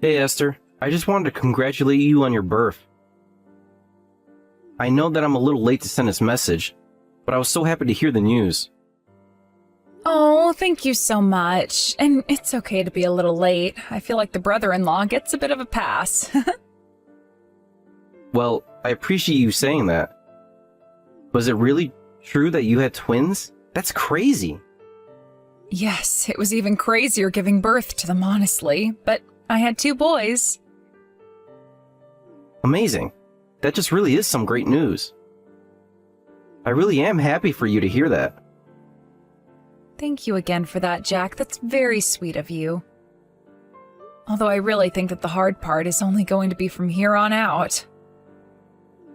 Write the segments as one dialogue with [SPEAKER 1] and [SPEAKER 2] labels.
[SPEAKER 1] Hey Esther, I just wanted to congratulate you on your birth. I know that I'm a little late to send this message, but I was so happy to hear the news.
[SPEAKER 2] Oh, thank you so much. And it's okay to be a little late. I feel like the brother-in-law gets a bit of a pass.
[SPEAKER 1] Well, I appreciate you saying that. Was it really true that you had twins? That's crazy.
[SPEAKER 2] Yes, it was even crazier giving birth to them, honestly. But I had 2 boys.
[SPEAKER 1] Amazing. That just really is some great news. I really am happy for you to hear that.
[SPEAKER 2] Thank you again for that, Jack. That's very sweet of you. Although I really think that the hard part is only going to be from here on out.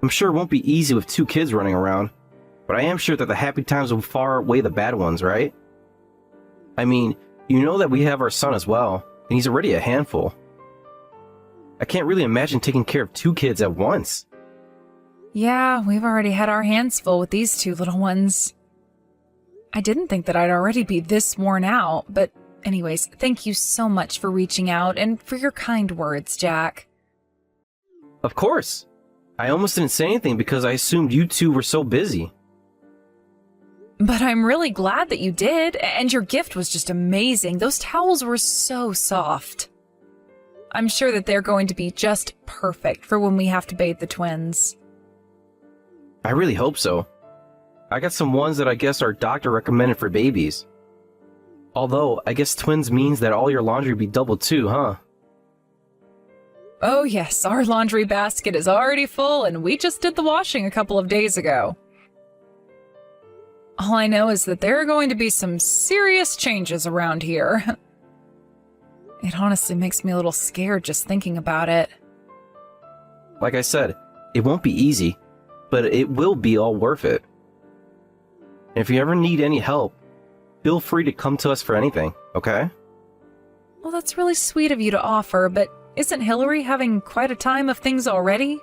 [SPEAKER 1] I'm sure it won't be easy with 2 kids running around, but I am sure that the happy times will far outweigh the bad ones, right? I mean, you know that we have our son as well, and he's already a handful. I can't really imagine taking care of 2 kids at once.
[SPEAKER 2] Yeah, we've already had our hands full with these 2 little ones. I didn't think that I'd already be this worn out, but anyways, thank you so much for reaching out and for your kind words, Jack.
[SPEAKER 1] Of course. I almost didn't say anything because I assumed you 2 were so busy.
[SPEAKER 2] But I'm really glad that you did, and your gift was just amazing. Those towels were so soft. I'm sure that they're going to be just perfect for when we have to bathe the twins.
[SPEAKER 1] I really hope so. I got some ones that I guess our doctor recommended for babies. Although, I guess twins means that all your laundry be double too, huh?
[SPEAKER 2] Oh yes, our laundry basket is already full, and we just did the washing a couple of days ago. All I know is that there are going to be some serious changes around here. It honestly makes me a little scared just thinking about it.
[SPEAKER 1] Like I said, it won't be easy, but it will be all worth it. And if you ever need any help, feel free to come to us for anything, okay?
[SPEAKER 2] Well, that's really sweet of you to offer, but isn't Hillary having quite a time of things already?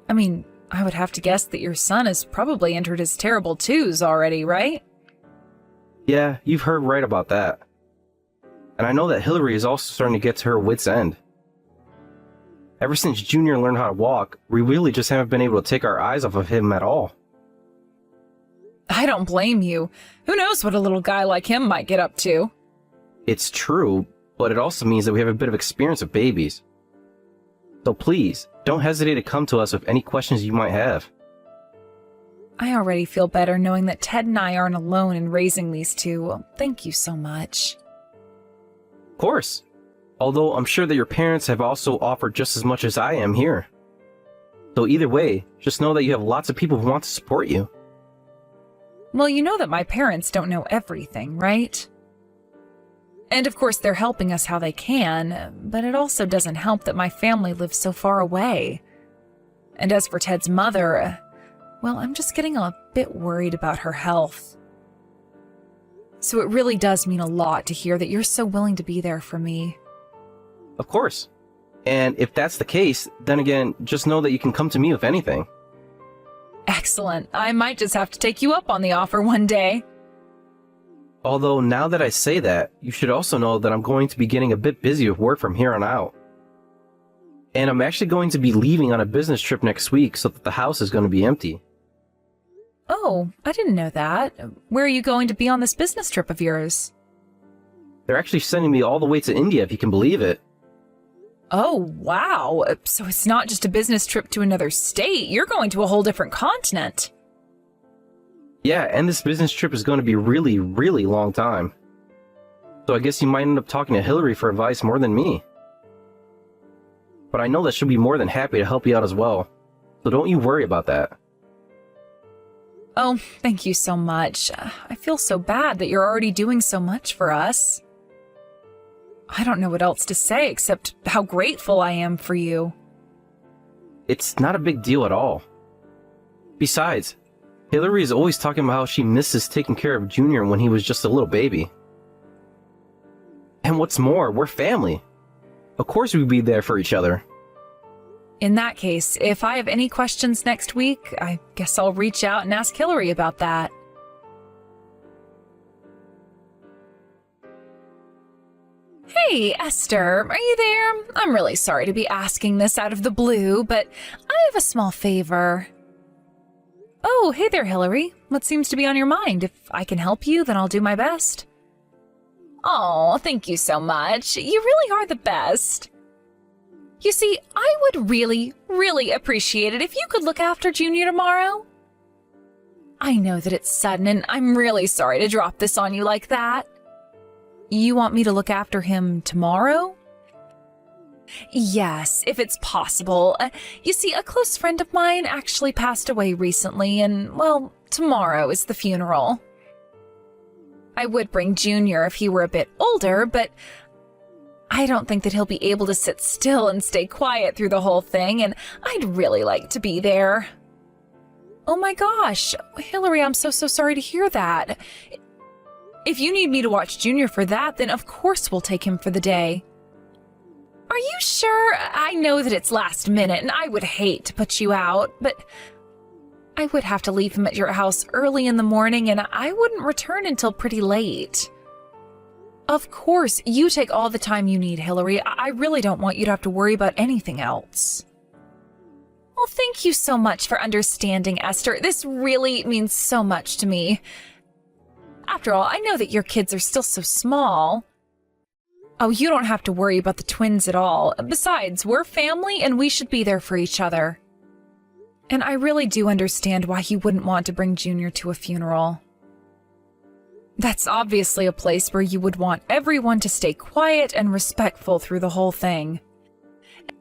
[SPEAKER 2] I mean, I would have to guess that your son has probably entered his terrible twos already, right?
[SPEAKER 1] Yeah, you've heard right about that. And I know that Hillary is also starting to get to her wit's end. Ever since Junior learned how to walk, we really just haven't been able to take our eyes off of him at all.
[SPEAKER 2] I don't blame you. Who knows what a little guy like him might get up to?
[SPEAKER 1] It's true, but it also means that we have a bit of experience with babies. So please, don't hesitate to come to us with any questions you might have.
[SPEAKER 2] I already feel better knowing that Ted and I aren't alone in raising these 2. Thank you so much.
[SPEAKER 1] Of course. Although I'm sure that your parents have also offered just as much as I am here. So either way, just know that you have lots of people who want to support you.
[SPEAKER 2] Well, you know that my parents don't know everything, right? And of course, they're helping us how they can, but it also doesn't help that my family lives so far away. And as for Ted's mother, well, I'm just getting a bit worried about her health. So it really does mean a lot to hear that you're so willing to be there for me.
[SPEAKER 1] Of course. And if that's the case, then again, just know that you can come to me with anything.
[SPEAKER 2] Excellent. I might just have to take you up on the offer one day.
[SPEAKER 1] Although now that I say that, you should also know that I'm going to be getting a bit busy with work from here on out. And I'm actually going to be leaving on a business trip next week so that the house is going to be empty.
[SPEAKER 2] Oh, I didn't know that. Where are you going to be on this business trip of yours?
[SPEAKER 1] They're actually sending me all the way to India, if you can believe it.
[SPEAKER 2] Oh, wow. So it's not just a business trip to another state. You're going to a whole different continent.
[SPEAKER 1] Yeah, and this business trip is going to be really, really long time. So I guess you might end up talking to Hillary for advice more than me. But I know that she'll be more than happy to help you out as well. So don't you worry about that.
[SPEAKER 2] Oh, thank you so much. I feel so bad that you're already doing so much for us. I don't know what else to say except how grateful I am for you.
[SPEAKER 1] It's not a big deal at all. Besides, Hillary is always talking about how she misses taking care of Junior when he was just a little baby. And what's more, we're family. Of course we'd be there for each other.
[SPEAKER 2] In that case, if I have any questions next week, I guess I'll reach out and ask Hillary about that. Hey, Esther, are you there? I'm really sorry to be asking this out of the blue, but I have a small favor. Oh, hey there, Hillary. What seems to be on your mind? If I can help you, then I'll do my best. Oh, thank you so much. You really are the best. You see, I would really, really appreciate it if you could look after Junior tomorrow. I know that it's sudden, and I'm really sorry to drop this on you like that. You want me to look after him tomorrow? Yes, if it's possible. You see, a close friend of mine actually passed away recently, and, well, tomorrow is the funeral. I would bring Junior if he were a bit older, but I don't think that he'll be able to sit still and stay quiet through the whole thing, and I'd really like to be there. Oh my gosh, Hillary, I'm so sorry to hear that. If you need me to watch Junior for that, then of course we'll take him for the day. Are you sure? I know that it's last minute, and I would hate to put you out, but I would have to leave him at your house early in the morning, and I wouldn't return until pretty late. Of course, you take all the time you need, Hillary. I really don't want you to have to worry about anything else. Well, thank you so much for understanding, Esther. This really means so much to me. After all, I know that your kids are still so small. Oh, you don't have to worry about the twins at all. Besides, we're family and we should be there for each other. And I really do understand why you wouldn't want to bring Junior to a funeral. That's obviously a place where you would want everyone to stay quiet and respectful through the whole thing.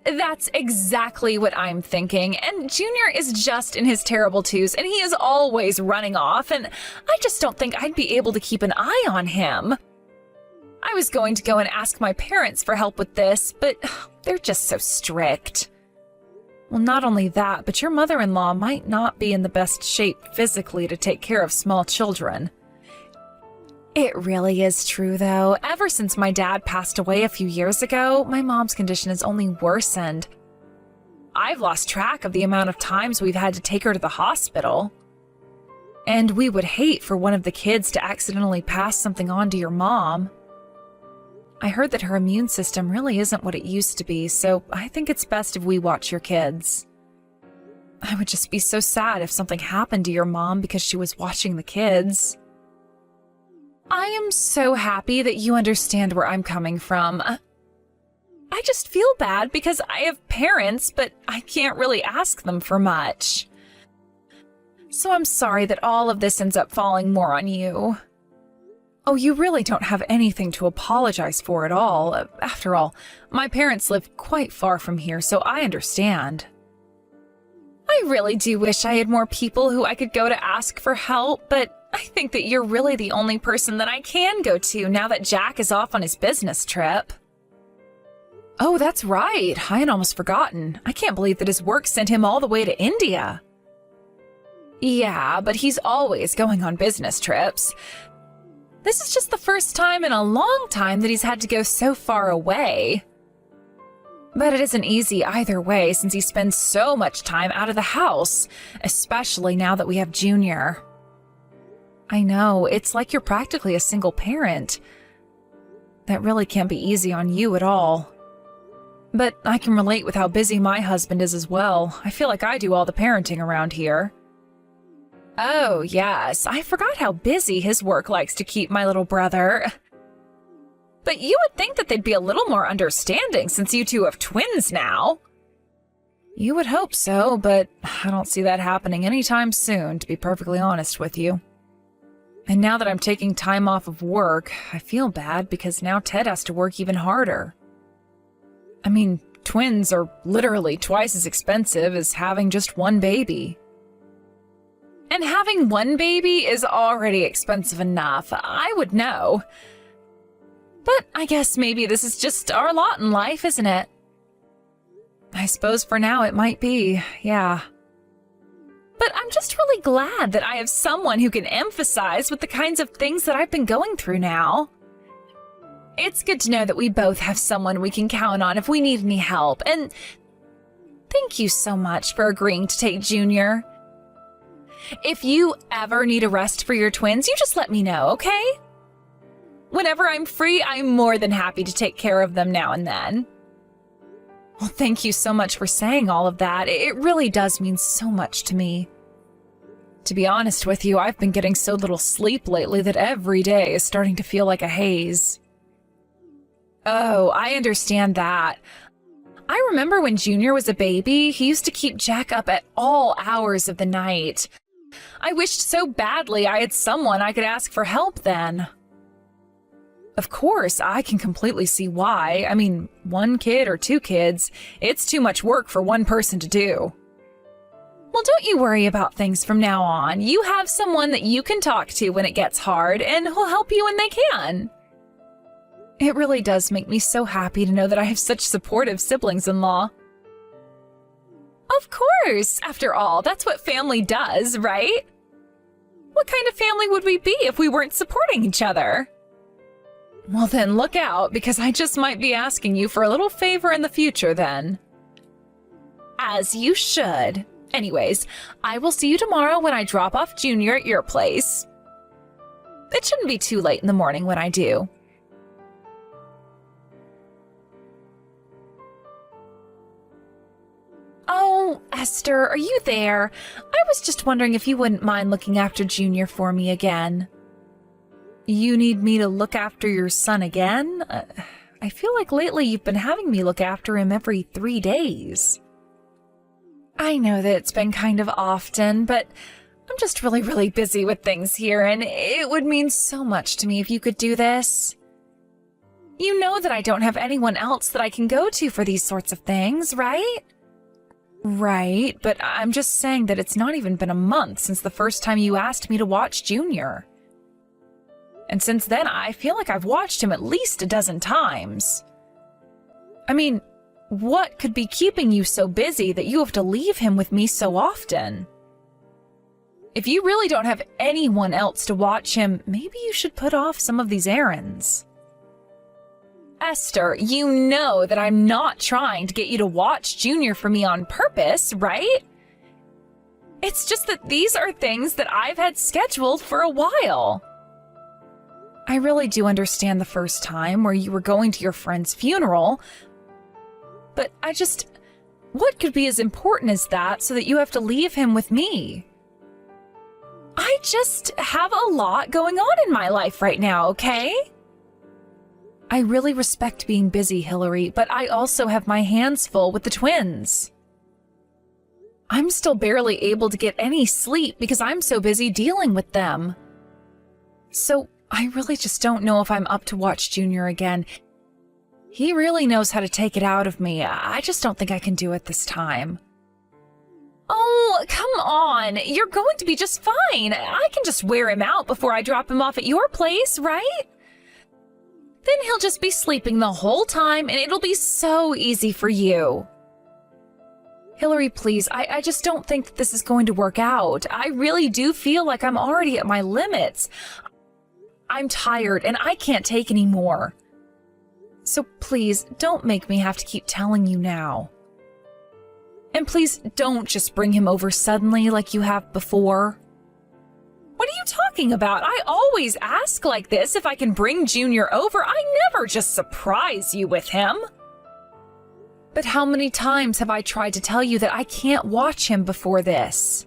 [SPEAKER 2] That's exactly what I'm thinking, and Junior is just in his terrible twos, and he is always running off, and I just don't think I'd be able to keep an eye on him. I was going to go and ask my parents for help with this, but they're just so strict. Well, not only that, but your mother-in-law might not be in the best shape physically to take care of small children. It really is true, though. Ever since my dad passed away a few years ago, my mom's condition has only worsened. I've lost track of the amount of times we've had to take her to the hospital. And we would hate for one of the kids to accidentally pass something on to your mom. I heard that her immune system really isn't what it used to be, so I think it's best if we watch your kids. I would just be so sad if something happened to your mom because she was watching the kids. I am so happy that you understand where I'm coming from. I just feel bad because I have parents, but I can't really ask them for much. So I'm sorry that all of this ends up falling more on you. Oh, you really don't have anything to apologize for at all. After all, my parents live quite far from here, so I understand. I really do wish I had more people who I could go to ask for help, but I think that you're really the only person that I can go to now that Jack is off on his business trip. Oh, that's right. I had almost forgotten. I can't believe that his work sent him all the way to India. Yeah, but he's always going on business trips. This is just the first time in a long time that he's had to go so far away. But it isn't easy either way since he spends so much time out of the house, especially now that we have Junior. I know, it's like you're practically a single parent. That really can't be easy on you at all. But I can relate with how busy my husband is as well. I feel like I do all the parenting around here. Oh, yes, I forgot how busy his work likes to keep my little brother. But you would think that they'd be a little more understanding since you two have twins now. You would hope so, but I don't see that happening anytime soon, to be perfectly honest with you. And now that I'm taking time off of work, I feel bad because now Ted has to work even harder. I mean, twins are literally twice as expensive as having just one baby. And having one baby is already expensive enough, I would know. But I guess maybe this is just our lot in life, isn't it? I suppose for now it might be, yeah. But I'm just really glad that I have someone who can emphasize with the kinds of things that I've been going through now. It's good to know that we both have someone we can count on if we need any help, and thank you so much for agreeing to take Junior. If you ever need a rest for your twins, you just let me know, okay? Whenever I'm free, I'm more than happy to take care of them now and then. Well, thank you so much for saying all of that. It really does mean so much to me. To be honest with you, I've been getting so little sleep lately that every day is starting to feel like a haze. Oh, I understand that. I remember when Junior was a baby, he used to keep Jack up at all hours of the night. I wished so badly I had someone I could ask for help then. Of course, I can completely see why. I mean, 1 kid or 2 kids, it's too much work for one person to do. Well, don't you worry about things from now on. You have someone that you can talk to when it gets hard, and who'll help you when they can. It really does make me so happy to know that I have such supportive siblings-in-law. Of course! After all, that's what family does, right? What kind of family would we be if we weren't supporting each other? Well then, look out, because I just might be asking you for a little favor in the future then. As you should. Anyways, I will see you tomorrow when I drop off Junior at your place. It shouldn't be too late in the morning when I do. Oh, Esther, are you there? I was just wondering if you wouldn't mind looking after Junior for me again. You need me to look after your son again? I feel like lately you've been having me look after him every 3 days. I know that it's been kind of often, but I'm just really busy with things here, and it would mean so much to me if you could do this. You know that I don't have anyone else that I can go to for these sorts of things, right? Right, but I'm just saying that it's not even been a month since the first time you asked me to watch Junior. And since then, I feel like I've watched him at least a dozen times. I mean, what could be keeping you so busy that you have to leave him with me so often? If you really don't have anyone else to watch him, maybe you should put off some of these errands. Esther, you know that I'm not trying to get you to watch Junior for me on purpose, right? It's just that these are things that I've had scheduled for a while. I really do understand the first time where you were going to your friend's funeral, but what could be as important as that so that you have to leave him with me? I just have a lot going on in my life right now, okay? I really respect being busy, Hillary, but I also have my hands full with the twins. I'm still barely able to get any sleep because I'm so busy dealing with them. So I really just don't know if I'm up to watch Junior again. He really knows how to take it out of me. I just don't think I can do it this time. Oh, come on. You're going to be just fine. I can just wear him out before I drop him off at your place, right? Then he'll just be sleeping the whole time and it'll be so easy for you. Hillary, please, I just don't think that this is going to work out. I really do feel like I'm already at my limits. I'm tired and I can't take any more. So please, don't make me have to keep telling you now. And please don't just bring him over suddenly like you have before. What are you talking about? I always ask like this if I can bring Junior over. I never just surprise you with him. But how many times have I tried to tell you that I can't watch him before this?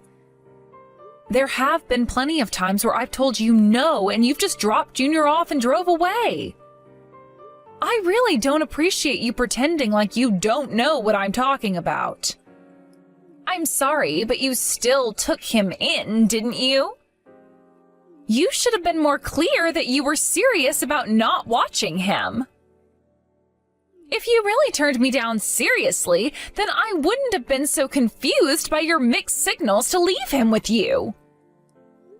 [SPEAKER 2] There have been plenty of times where I've told you no, and you've just dropped Junior off and drove away. I really don't appreciate you pretending like you don't know what I'm talking about. I'm sorry, but you still took him in, didn't you? You should have been more clear that you were serious about not watching him. If you really turned me down seriously, then I wouldn't have been so confused by your mixed signals to leave him with you.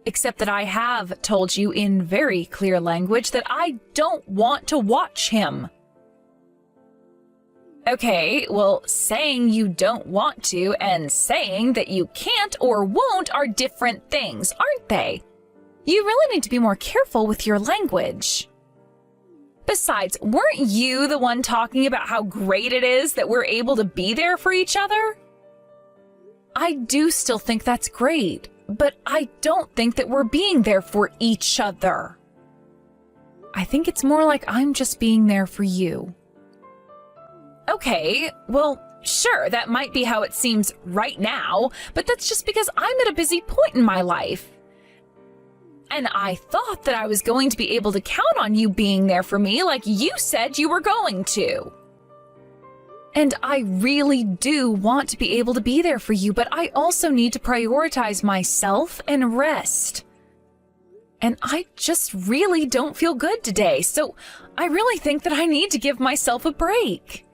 [SPEAKER 2] Except that I have told you in very clear language that I don't want to watch him. Okay, well, saying you don't want to and saying that you can't or won't are different things, aren't they? You really need to be more careful with your language. Besides, weren't you the one talking about how great it is that we're able to be there for each other? I do still think that's great, but I don't think that we're being there for each other. I think it's more like I'm just being there for you. Okay, well, sure, that might be how it seems right now, but that's just because I'm at a busy point in my life. And I thought that I was going to be able to count on you being there for me like you said you were going to. And I really do want to be able to be there for you, but I also need to prioritize myself and rest. And I just really don't feel good today, so I really think that I need to give myself a break.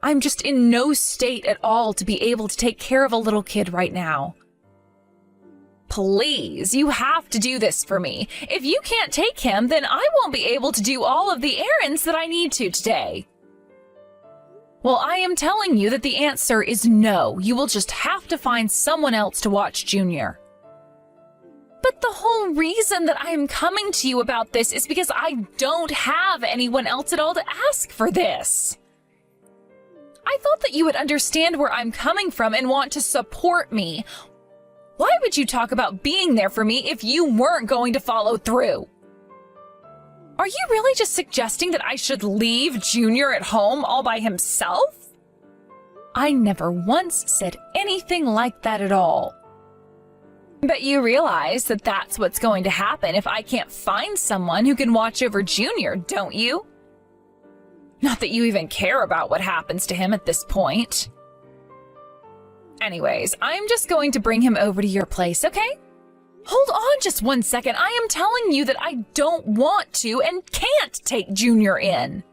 [SPEAKER 2] I'm just in no state at all to be able to take care of a little kid right now. Please, you have to do this for me. If you can't take him, then I won't be able to do all of the errands that I need to today. Well, I am telling you that the answer is no. You will just have to find someone else to watch Junior. But the whole reason that I am coming to you about this is because I don't have anyone else at all to ask for this. I thought that you would understand where I'm coming from and want to support me. Why would you talk about being there for me if you weren't going to follow through? Are you really just suggesting that I should leave Junior at home all by himself? I never once said anything like that at all. But you realize that that's what's going to happen if I can't find someone who can watch over Junior, don't you? Not that you even care about what happens to him at this point. Anyways, I'm just going to bring him over to your place, okay? Hold on just 1 second. I am telling you that I don't want to and can't take Junior in.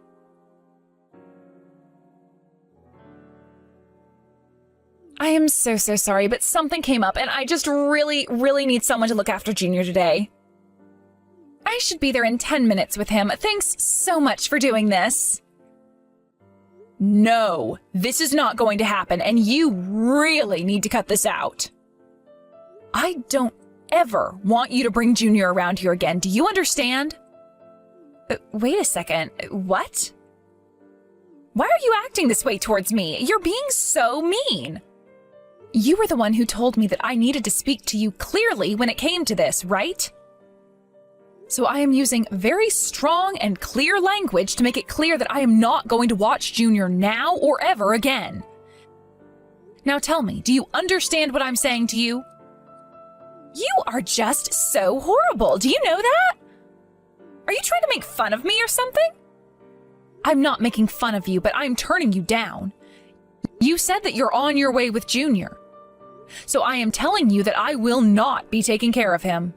[SPEAKER 2] I am so sorry, but something came up and I just really need someone to look after Junior today. I should be there in 10 minutes with him. Thanks so much for doing this. No, this is not going to happen, and you really need to cut this out. I don't ever want you to bring Junior around here again. Do you understand? Wait a second. What? Why are you acting this way towards me? You're being so mean. You were the one who told me that I needed to speak to you clearly when it came to this, right? So I am using very strong and clear language to make it clear that I am not going to watch Junior now or ever again. Now tell me, do you understand what I'm saying to you? You are just so horrible. Do you know that? Are you trying to make fun of me or something? I'm not making fun of you, but I'm turning you down. You said that you're on your way with Junior. So I am telling you that I will not be taking care of him.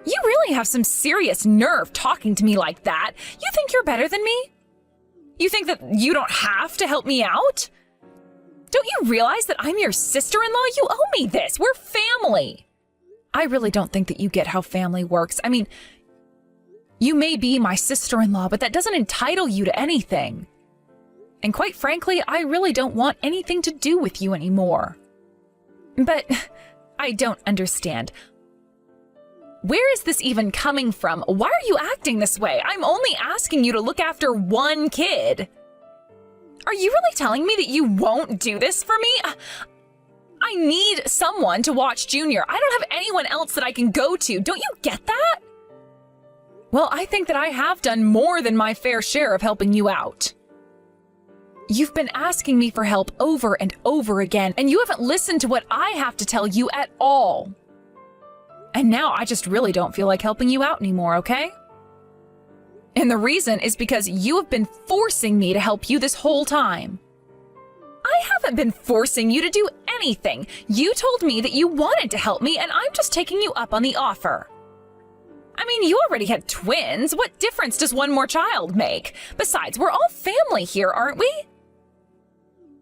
[SPEAKER 2] You really have some serious nerve talking to me like that. You think you're better than me? You think that you don't have to help me out? Don't you realize that I'm your sister-in-law? You owe me this. We're family. I really don't think that you get how family works. I mean, you may be my sister-in-law, but that doesn't entitle you to anything. And quite frankly, I really don't want anything to do with you anymore. But I don't understand. Where is this even coming from? Why are you acting this way? I'm only asking you to look after one kid. Are you really telling me that you won't do this for me? I need someone to watch Junior. I don't have anyone else that I can go to. Don't you get that? Well, I think that I have done more than my fair share of helping you out. You've been asking me for help over and over again, and you haven't listened to what I have to tell you at all. And now I just really don't feel like helping you out anymore, okay? And the reason is because you have been forcing me to help you this whole time. I haven't been forcing you to do anything. You told me that you wanted to help me, and I'm just taking you up on the offer. I mean, you already had twins. What difference does one more child make? Besides, we're all family here, aren't we?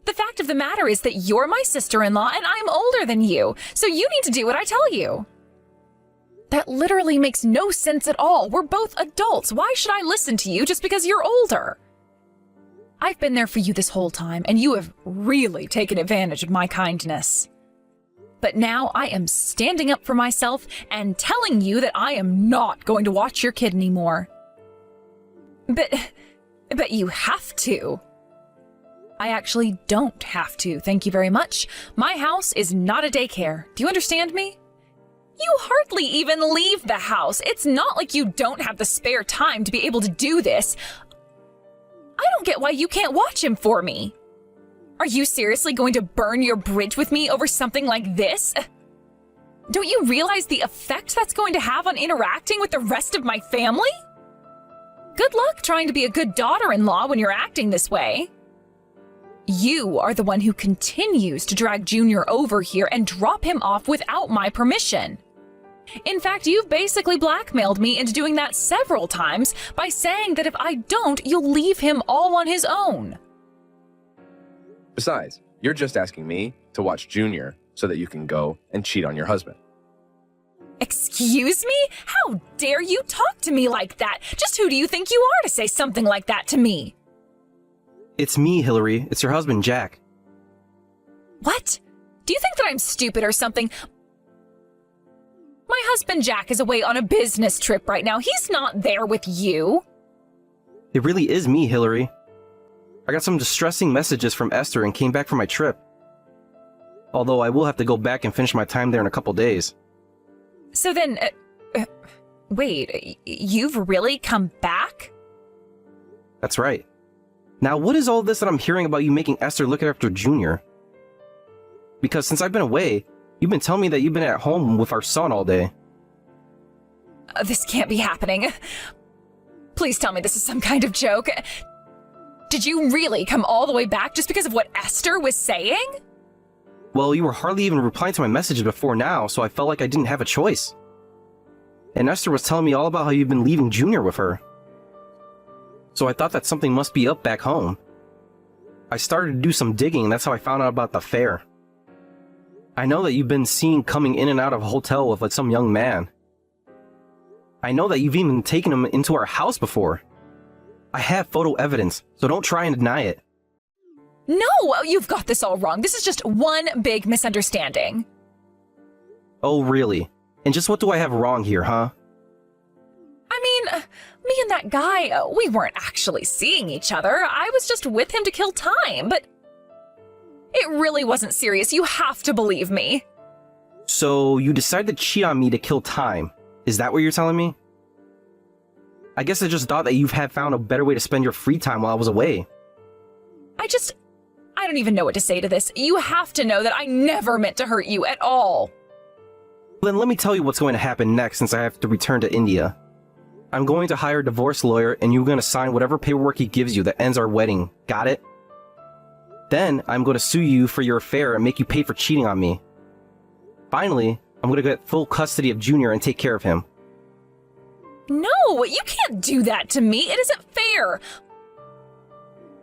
[SPEAKER 2] The fact of the matter is that you're my sister-in-law and I'm older than you, so you need to do what I tell you. That literally makes no sense at all. We're both adults. Why should I listen to you just because you're older? I've been there for you this whole time, and you have really taken advantage of my kindness. But now I am standing up for myself and telling you that I am not going to watch your kid anymore. But you have to. I actually don't have to, thank you very much. My house is not a daycare. Do you understand me? You hardly even leave the house. It's not like you don't have the spare time to be able to do this. I don't get why you can't watch him for me. Are you seriously going to burn your bridge with me over something like this? Don't you realize the effect that's going to have on interacting with the rest of my family? Good luck trying to be a good daughter-in-law when you're acting this way. You are the one who continues to drag Junior over here and drop him off without my permission. In fact, you've basically blackmailed me into doing that several times by saying that if I don't, you'll leave him all on his own.
[SPEAKER 3] Besides, you're just asking me to watch Junior so that you can go and cheat on your husband.
[SPEAKER 2] Excuse me? How dare you talk to me like that? Just who do you think you are to say something like that to me?
[SPEAKER 1] It's me, Hillary. It's your husband, Jack.
[SPEAKER 2] What? Do you think that I'm stupid or something? My husband Jack is away on a business trip right now. He's not there with you.
[SPEAKER 1] It really is me, Hillary. I got some distressing messages from Esther and came back from my trip. Although I will have to go back and finish my time there in a couple days.
[SPEAKER 2] So then, wait, you've really come back?
[SPEAKER 1] That's right. Now, what is all this that I'm hearing about you making Esther look after Junior? Because since I've been away, you've been telling me that you've been at home with our son all day.
[SPEAKER 2] This can't be happening. Please tell me this is some kind of joke. Did you really come all the way back just because of what Esther was saying?
[SPEAKER 1] Well, you were hardly even replying to my messages before now, so I felt like I didn't have a choice. And Esther was telling me all about how you've been leaving Junior with her. So I thought that something must be up back home. I started to do some digging, and that's how I found out about the affair. I know that you've been seen coming in and out of a hotel with some young man. I know that you've even taken him into our house before. I have photo evidence, so don't try and deny it.
[SPEAKER 2] No, you've got this all wrong. This is just one big misunderstanding.
[SPEAKER 1] Oh, really? And just what do I have wrong here, huh?
[SPEAKER 2] I mean, me and that guy, we weren't actually seeing each other. I was just with him to kill time, but it really wasn't serious. You have to believe me.
[SPEAKER 1] So you decided to cheat on me to kill time. Is that what you're telling me? I guess I just thought that you had found a better way to spend your free time while I was away.
[SPEAKER 2] I don't even know what to say to this. You have to know that I never meant to hurt you at all.
[SPEAKER 1] Then let me tell you what's going to happen next since I have to return to India. I'm going to hire a divorce lawyer and you're going to sign whatever paperwork he gives you that ends our wedding. Got it? Then I'm going to sue you for your affair and make you pay for cheating on me. Finally, I'm going to get full custody of Junior and take care of him.
[SPEAKER 2] No, you can't do that to me. It isn't fair.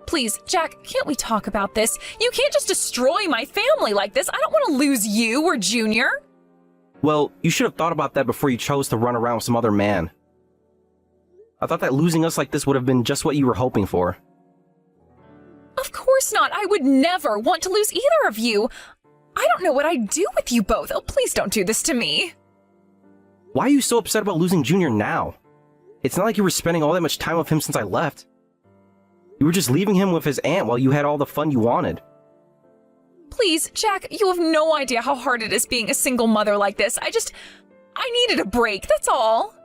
[SPEAKER 2] Please, Jack, can't we talk about this? You can't just destroy my family like this. I don't want to lose you or Junior.
[SPEAKER 1] Well, you should have thought about that before you chose to run around with some other man. I thought that losing us like this would have been just what you were hoping for.
[SPEAKER 2] Of course not. I would never want to lose either of you. I don't know what I'd do with you both. Oh, please don't do this to me.
[SPEAKER 1] Why are you so upset about losing Junior now? It's not like you were spending all that much time with him since I left. You were just leaving him with his aunt while you had all the fun you wanted.
[SPEAKER 2] Please, Jack, you have no idea how hard it is being a single mother like this. I needed a break, that's all.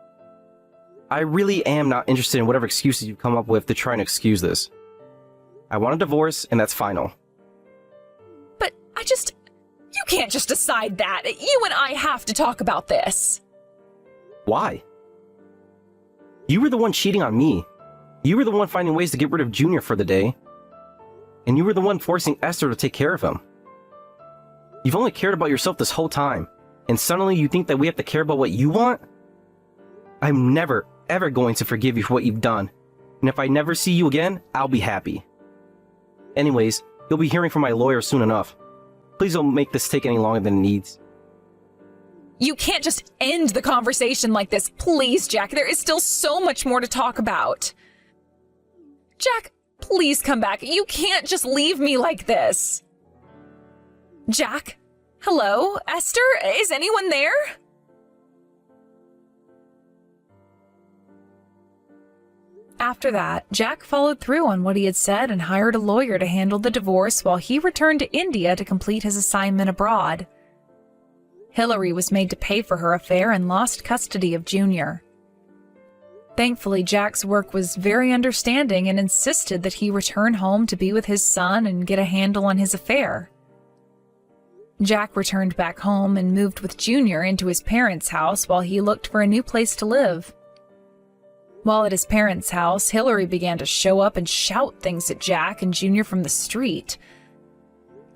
[SPEAKER 1] I really am not interested in whatever excuses you come up with to try and excuse this. I want a divorce, and that's final.
[SPEAKER 2] But you can't just decide that. You and I have to talk about this.
[SPEAKER 1] Why? You were the one cheating on me. You were the one finding ways to get rid of Junior for the day. And you were the one forcing Esther to take care of him. You've only cared about yourself this whole time, and suddenly you think that we have to care about what you want? I'm never, ever going to forgive you for what you've done. And if I never see you again, I'll be happy. Anyways, you'll be hearing from my lawyer soon enough. Please don't make this take any longer than it needs.
[SPEAKER 2] You can't just end the conversation like this. Please, Jack, there is still so much more to talk about. Jack, please come back. You can't just leave me like this. Jack? Hello? Esther? Is anyone there? After that, Jack followed through on what he had said and hired a lawyer to handle the divorce while he returned to India to complete his assignment abroad. Hillary was made to pay for her affair and lost custody of Junior. Thankfully, Jack's work was very understanding and insisted that he return home to be with his son and get a handle on his affair. Jack returned back home and moved with Junior into his parents' house while he looked for a new place to live. While at his parents' house, Hillary began to show up and shout things at Jack and Junior from the street.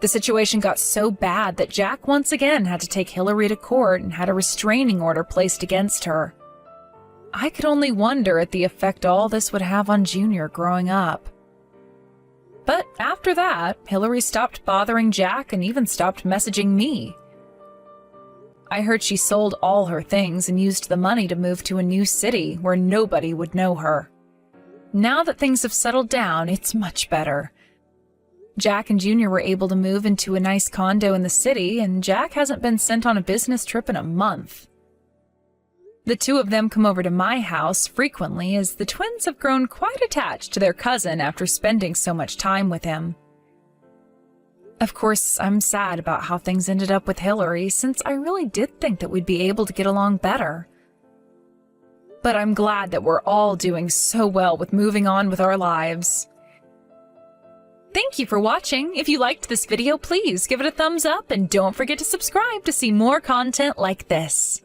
[SPEAKER 2] The situation got so bad that Jack once again had to take Hillary to court and had a restraining order placed against her. I could only wonder at the effect all this would have on Junior growing up. But after that, Hillary stopped bothering Jack and even stopped messaging me. I heard she sold all her things and used the money to move to a new city where nobody would know her. Now that things have settled down, it's much better. Jack and Junior were able to move into a nice condo in the city, and Jack hasn't been sent on a business trip in a month. The two of them come over to my house frequently as the twins have grown quite attached to their cousin after spending so much time with him. Of course, I'm sad about how things ended up with Hillary, since I really did think that we'd be able to get along better. But I'm glad that we're all doing so well with moving on with our lives. Thank you for watching. If you liked this video, please give it a thumbs up and don't forget to subscribe to see more content like this.